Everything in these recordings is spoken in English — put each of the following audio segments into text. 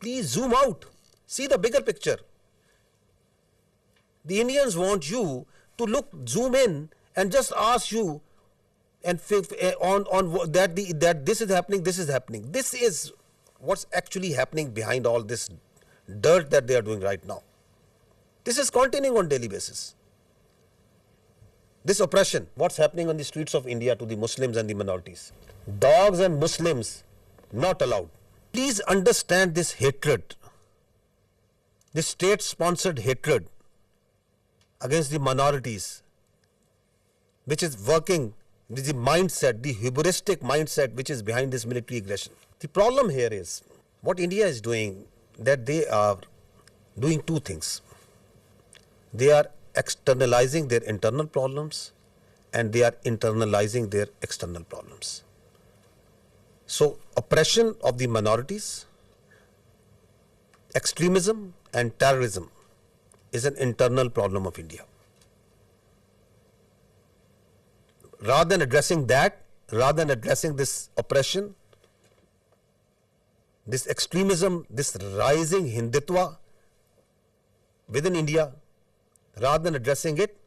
Please zoom out. See the bigger picture. The Indians want you to zoom in and just ask you and on that this is happening, this is happening. This is what's actually happening behind all this dirt that they are doing right now. This is continuing on daily basis. This oppression, what's happening on the streets of India to the Muslims and the minorities. Dogs and Muslims not allowed. Please understand this hatred, this state-sponsored hatred against the minorities, which is working with the mindset, the hubristic mindset which is behind this military aggression. The problem here is what India is doing, that they are doing two things. They are externalizing their internal problems and they are internalizing their external problems. So, oppression of the minorities, extremism and terrorism is an internal problem of India. Rather than addressing that, rather than addressing this oppression, this extremism, this rising Hindutva within India, rather than addressing it,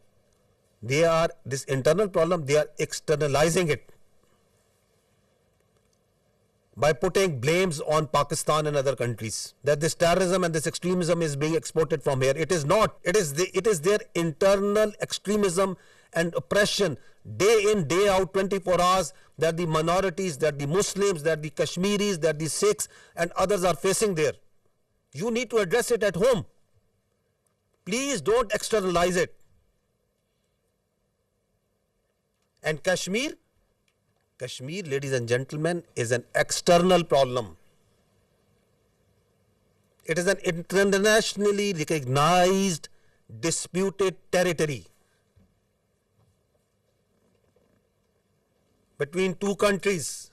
this internal problem, they are externalizing it by putting blames on Pakistan and other countries, that this terrorism and this extremism is being exported from here. It is not. It is their internal extremism and oppression, day in, day out, 24 hours, that the minorities, that the Muslims, that the Kashmiris, that the Sikhs and others are facing there. You need to address it at home. Please don't externalize it. And Kashmir, ladies and gentlemen, is an external problem. It is an internationally recognized disputed territory between two countries,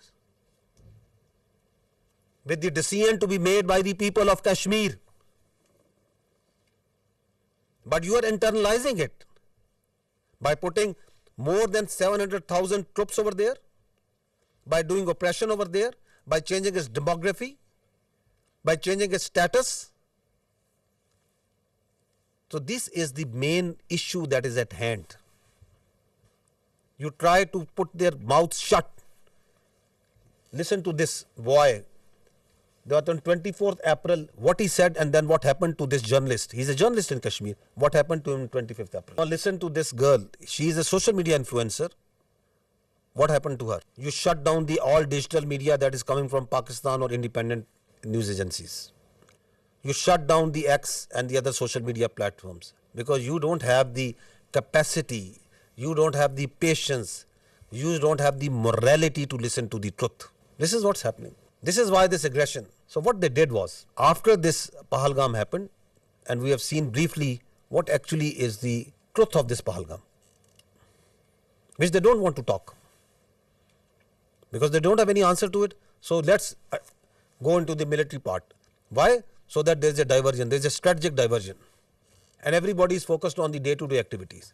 with the decision to be made by the people of Kashmir. But you are internalizing it by putting more than 700,000 troops over there, by doing oppression over there, by changing its demography, by changing its status. So this is the main issue that is at hand. You try to put their mouths shut. Listen to this boy. That on 24th April, what he said and then what happened to this journalist. He's a journalist in Kashmir. What happened to him on 25th April? Now listen to this girl. She is a social media influencer. What happened to her? You shut down the all digital media that is coming from Pakistan or independent news agencies. You shut down the X and the other social media platforms because you don't have the capacity, you don't have the patience, you don't have the morality to listen to the truth. This is what's happening. This is why this aggression. So what they did was, after this Pahalgam happened, and we have seen briefly what actually is the truth of this Pahalgam, which they don't want to talk, because they don't have any answer to it. So let's go into the military part. Why? So that there's a diversion, there's a strategic diversion, and everybody is focused on the day-to-day activities.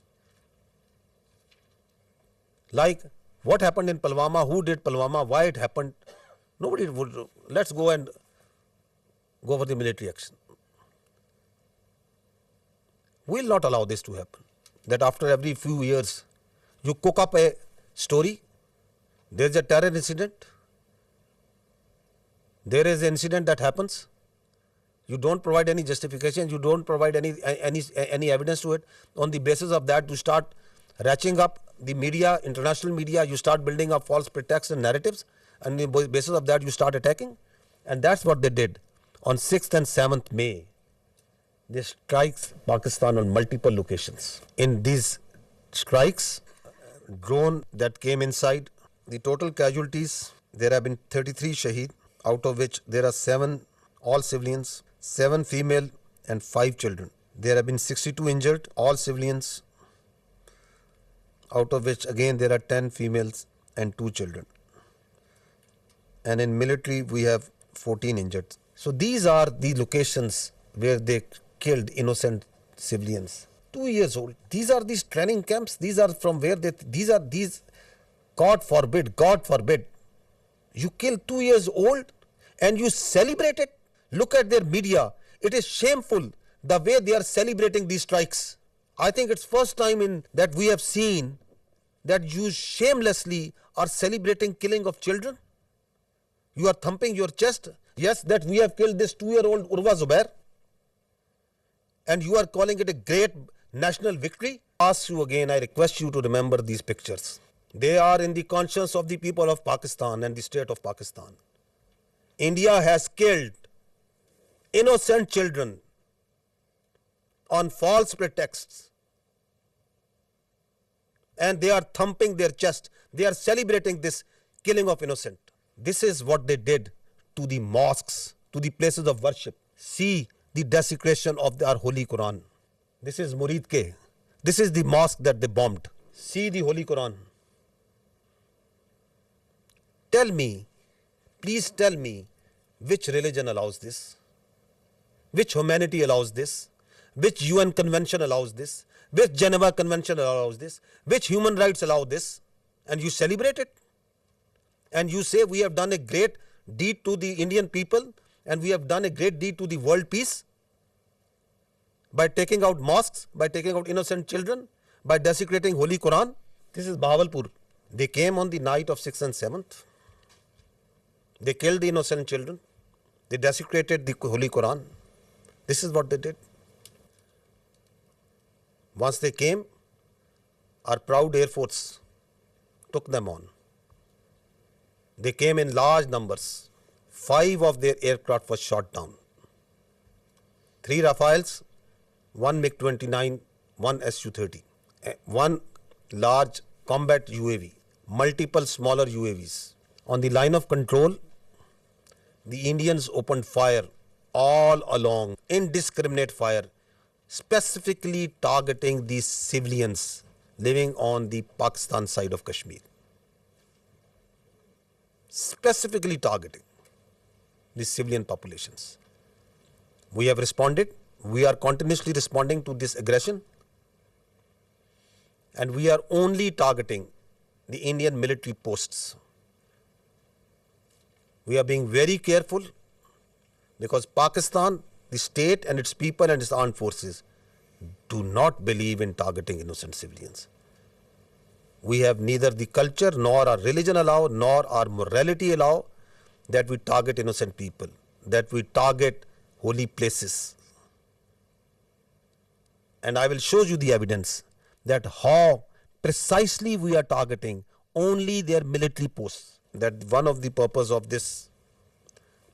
Like what happened in Pulwama, who did Pulwama, why it happened. Nobody would. Let's go for the military action. We will not allow this to happen. That after every few years, you cook up a story. There is a terror incident. There is an incident that happens. You don't provide any justification. You don't provide any evidence to it. On the basis of that, you start ratcheting up the media, international media. You start building up false pretexts and narratives. And on the basis of that, you start attacking. And that's what they did. On 6th and 7th May, they strikes Pakistan on multiple locations. In these strikes, drone that came inside, the total casualties, there have been 33 Shahid, out of which there are 7 all civilians, 7 female and 5 children. There have been 62 injured, all civilians, out of which again there are 10 females and 2 children. And in military, we have 14 injured. So these are the locations where they killed innocent civilians. 2 years old. These are these training camps. These are from where these, God forbid, you kill 2 years old and you celebrate it. Look at their media. It is shameful the way they are celebrating these strikes. I think it's first time in that we have seen that you shamelessly are celebrating killing of children. You are thumping your chest. Yes, that we have killed this 2-year-old Urwa Zubair. And you are calling it a great national victory. I ask you again, I request you to remember these pictures. They are in the conscience of the people of Pakistan and the state of Pakistan. India has killed innocent children on false pretexts. And they are thumping their chest. They are celebrating this killing of innocent. This is what they did to the mosques, to the places of worship. See the desecration of our Holy Quran. This is Murid Ke. This is the mosque that they bombed. See the Holy Quran. Tell me, please tell me, which religion allows this? Which humanity allows this? Which UN convention allows this? Which Geneva Convention allows this? Which human rights allow this? And you celebrate it? And you say we have done a great deed to the Indian people and we have done a great deed to the world peace by taking out mosques, by taking out innocent children, by desecrating Holy Quran. This is Bahawalpur. They came on the night of 6th and 7th. They killed the innocent children. They desecrated the Holy Quran. This is what they did. Once they came, our proud Air Force took them on. They came in large numbers. 5 of their aircraft was shot down. 3 Rafales, 1 MiG-29, 1 Su-30, 1 large combat UAV, multiple smaller UAVs. On the line of control, the Indians opened fire all along, indiscriminate fire, specifically targeting these civilians living on the Pakistan side of Kashmir. Specifically targeting the civilian populations. We have responded. We are continuously responding to this aggression. And we are only targeting the Indian military posts. We are being very careful because Pakistan, the state and its people and its armed forces do not believe in targeting innocent civilians. We have neither the culture nor our religion allow nor our morality allow that we target innocent people, that we target holy places. And I will show you the evidence that how precisely we are targeting only their military posts. That one of the purpose of this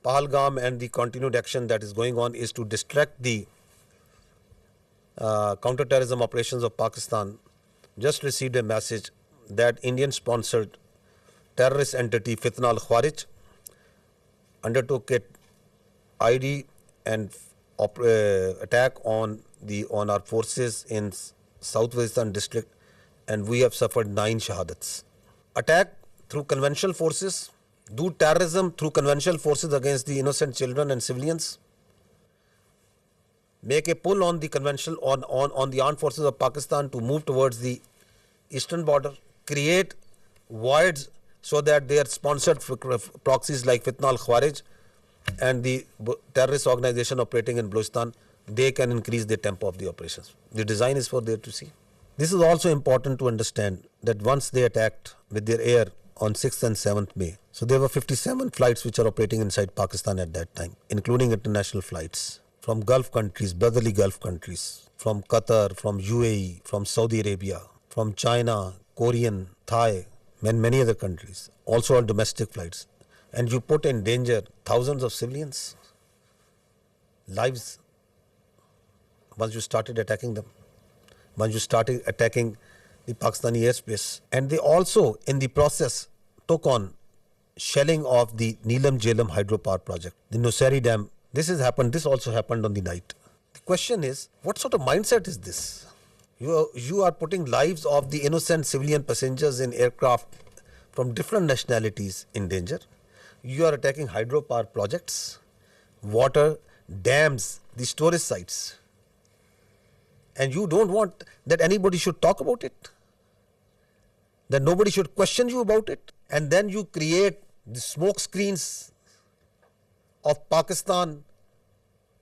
Pahalgam and the continued action that is going on is to distract the counter-terrorism operations of Pakistan. Just received a message that Indian-sponsored terrorist entity Fitna al-Khawarij undertook an ID and attack on our forces in South Waziristan district, and we have suffered 9 shahadats. Attack through conventional forces, do terrorism through conventional forces against the innocent children and civilians, make a pull on the conventional on the armed forces of Pakistan to move towards the eastern border, create voids so that their sponsored proxies like Fitna al-Khawarij and the terrorist organization operating in Balochistan, they can increase the tempo of the operations. The design is for there to see. This is also important to understand that once they attacked with their air on 6th and 7th May, so there were 57 flights which are operating inside Pakistan at that time, including international flights from Gulf countries, brotherly Gulf countries, from Qatar, from UAE, from Saudi Arabia, from China, Korean, Thai, and many other countries, also on domestic flights. And you put in danger thousands of civilians' lives once you started attacking them, once you started attacking the Pakistani airspace. And they also, in the process, took on shelling of the Neelam Jhelum hydropower project, the Nusairy Dam. This also happened on the night. The question is, what sort of mindset is this? You are putting lives of the innocent civilian passengers in aircraft from different nationalities in danger. You are attacking hydropower projects, water, dams, the storage sites. And you don't want that anybody should talk about it, that nobody should question you about it. And then you create the smoke screens of Pakistan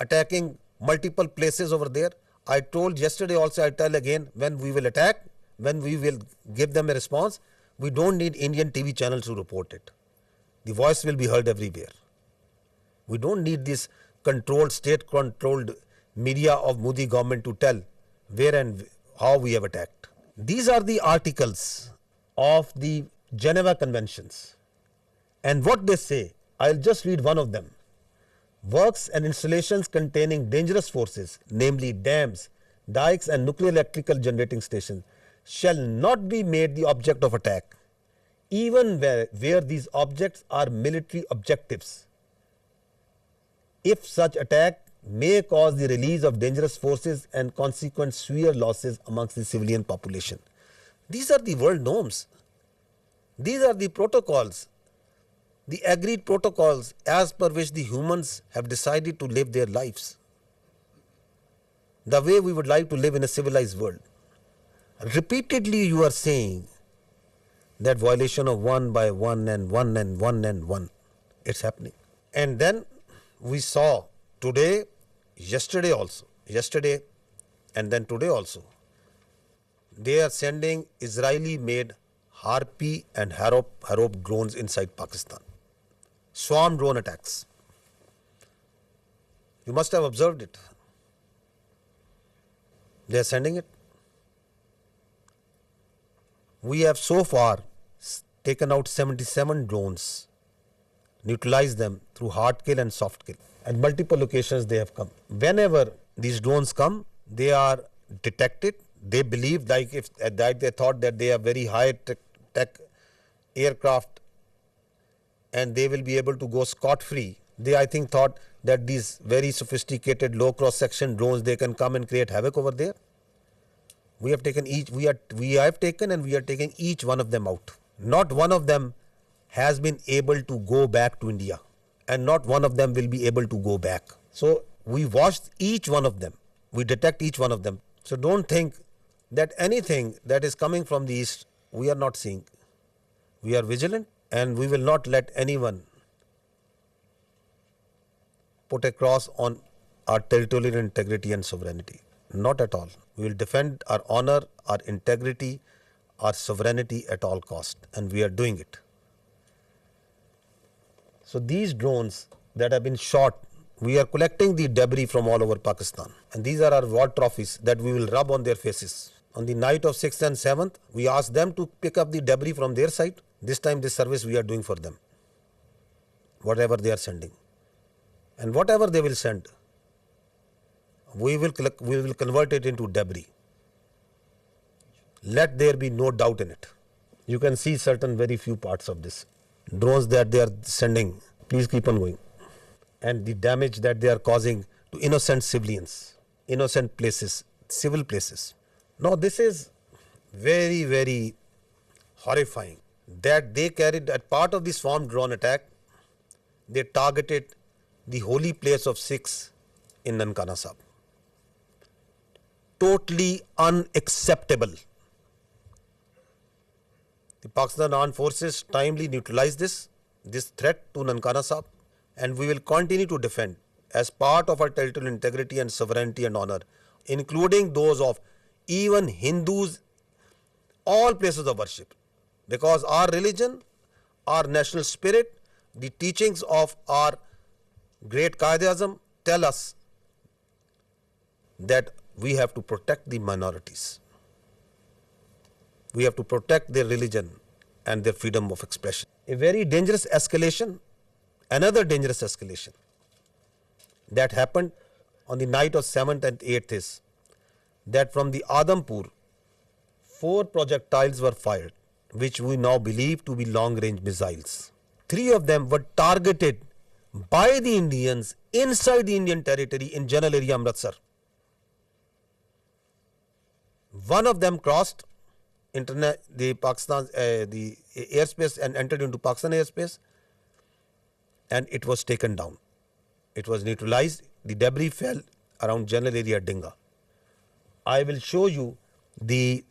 attacking multiple places over there. I told yesterday also, I tell again, when we will attack, when we will give them a response, we don't need Indian TV channels to report it. The voice will be heard everywhere. We don't need this state-controlled media of Modi government to tell where and how we have attacked. These are the articles of the Geneva Conventions. And what they say, I'll just read one of them. Works and installations containing dangerous forces, namely dams, dikes and nuclear electrical generating stations, shall not be made the object of attack, even where these objects are military objectives, if such attack may cause the release of dangerous forces and consequent severe losses amongst the civilian population. These are the world norms. These are the protocols, the agreed protocols as per which the humans have decided to live their lives, the way we would like to live in a civilized world. Repeatedly you are saying that violation of one by one and one and one and one. It's happening. And then we saw today, yesterday and then today also, they are sending Israeli-made Harpy and Harop drones inside Pakistan. Swarm drone attacks. You must have observed it. They are sending it. We have so far taken out 77 drones, neutralized them through hard kill and soft kill. At multiple locations they have come. Whenever these drones come, they are detected. They believe, like if at that they thought that they are very high tech aircraft and they will be able to go scot-free. They, I think, thought that these very sophisticated low cross-section drones, they can come and create havoc over there. We have taken we have taken and we are taking each one of them out. Not one of them has been able to go back to India, and not one of them will be able to go back. So we watch each one of them. We detect each one of them. So don't think that anything that is coming from the east, we are not seeing. We are vigilant and we will not let anyone put a cross on our territorial integrity and sovereignty. Not at all. We will defend our honor, our integrity, our sovereignty at all cost, and we are doing it. So these drones that have been shot, we are collecting the debris from all over Pakistan, and these are our war trophies that we will rub on their faces. On the night of 6th and 7th, we asked them to pick up the debris from their side. This time this service we are doing for them, whatever they are sending. And whatever they will send, we will convert it into debris. Let there be no doubt in it. You can see certain very few parts of this. Drones that they are sending, please keep on going. And the damage that they are causing to innocent civilians, innocent places, civil places. Now this is very, very horrifying that they carried, as part of the swarm drone attack, they targeted the holy place of Sikhs in Nankana Sahib. Totally unacceptable. The Pakistan Armed Forces timely neutralized this threat to Nankana Sahib, and we will continue to defend as part of our territorial integrity and sovereignty and honor, including those of even Hindus, all places of worship. Because our religion, our national spirit, the teachings of our great Qaid-e-Azam tell us that we have to protect the minorities. We have to protect their religion and their freedom of expression. A very dangerous escalation, another dangerous escalation that happened on the night of 7th and 8th is that from the Adampur, 4 projectiles were fired, which we now believe to be long-range missiles. 3 of them were targeted by the Indians inside the Indian territory in general area Amritsar. One of them crossed the airspace and entered into Pakistan airspace, and it was taken down. It was neutralized. The debris fell around general area Dinga. I will show you the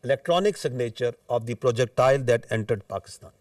electronic signature of the projectile that entered Pakistan.